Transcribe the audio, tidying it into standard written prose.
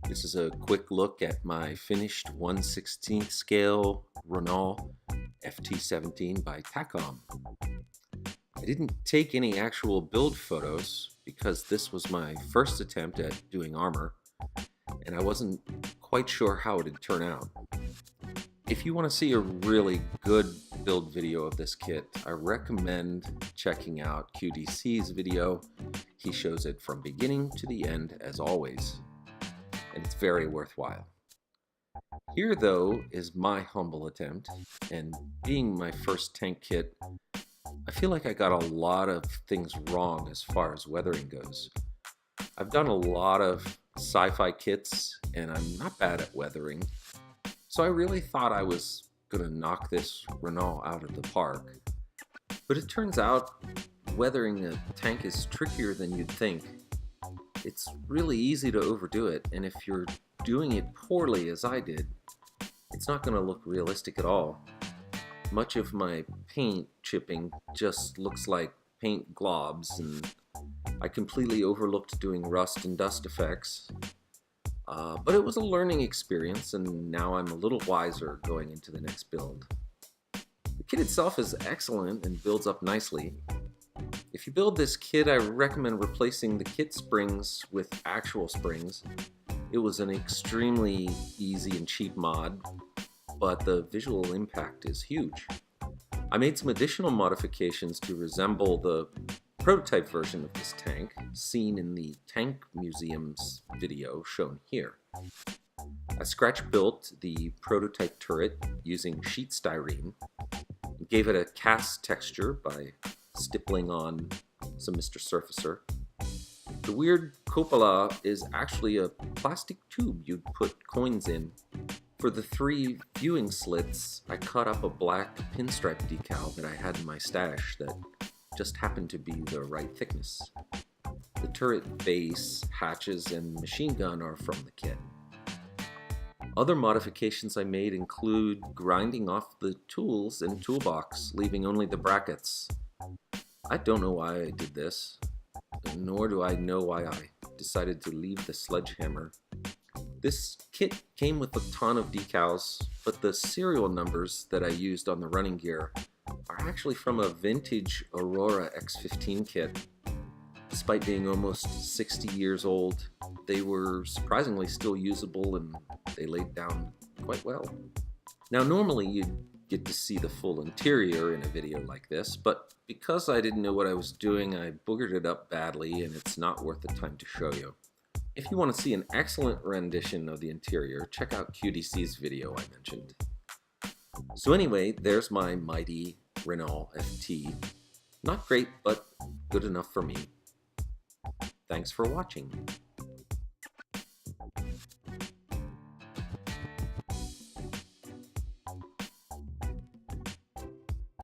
This is a quick look at my finished 1/16 scale Renault FT-17 by Takom. I didn't take any actual build photos because this was my first attempt at doing armor, and I wasn't quite sure how it'd turn out. If you want to see a really good build video of this kit, I recommend checking out QDC's video. He shows it from beginning to the end as always, and it's very worthwhile. Here though is my humble attempt, and being my first tank kit, I feel like I got a lot of things wrong as far as weathering goes. I've done a lot of sci-fi kits and I'm not bad at weathering, so I really thought I was gonna knock this Renault out of the park. But it turns out weathering a tank is trickier than you'd think. It's really easy to overdo it, and if you're doing it poorly as I did, it's not gonna look realistic at all. Much of my paint chipping just looks like paint globs, and I completely overlooked doing rust and dust effects. But it was a learning experience, and now I'm a little wiser going into the next build. The kit itself is excellent and builds up nicely. If you build this kit, I recommend replacing the kit springs with actual springs. It was an extremely easy and cheap mod, but the visual impact is huge. I made some additional modifications to resemble the prototype version of this tank, seen in the Tank Museum's video shown here. I scratch built the prototype turret using sheet styrene, and gave it a cast texture by stippling on some Mr. Surfacer. The weird cupola is actually a plastic tube you'd put coins in. For the 3 viewing slits, I cut up a black pinstripe decal that I had in my stash that just happened to be the right thickness. The turret base, hatches, and machine gun are from the kit. Other modifications I made include grinding off the tools and toolbox, leaving only the brackets. I don't know why I did this, nor do I know why I decided to leave the sledgehammer. This kit came with a ton of decals, but the serial numbers that I used on the running gear are actually from a vintage Aurora X15 kit. Despite being almost 60 years old, they were surprisingly still usable and they laid down quite well. Now normally you'd get to see the full interior in a video like this, but because I didn't know what I was doing, I boogered it up badly and it's not worth the time to show you. If you want to see an excellent rendition of the interior, check out QDC's video I mentioned. So anyway, there's my mighty Renault FT. Not great, but good enough for me. Thanks for watching.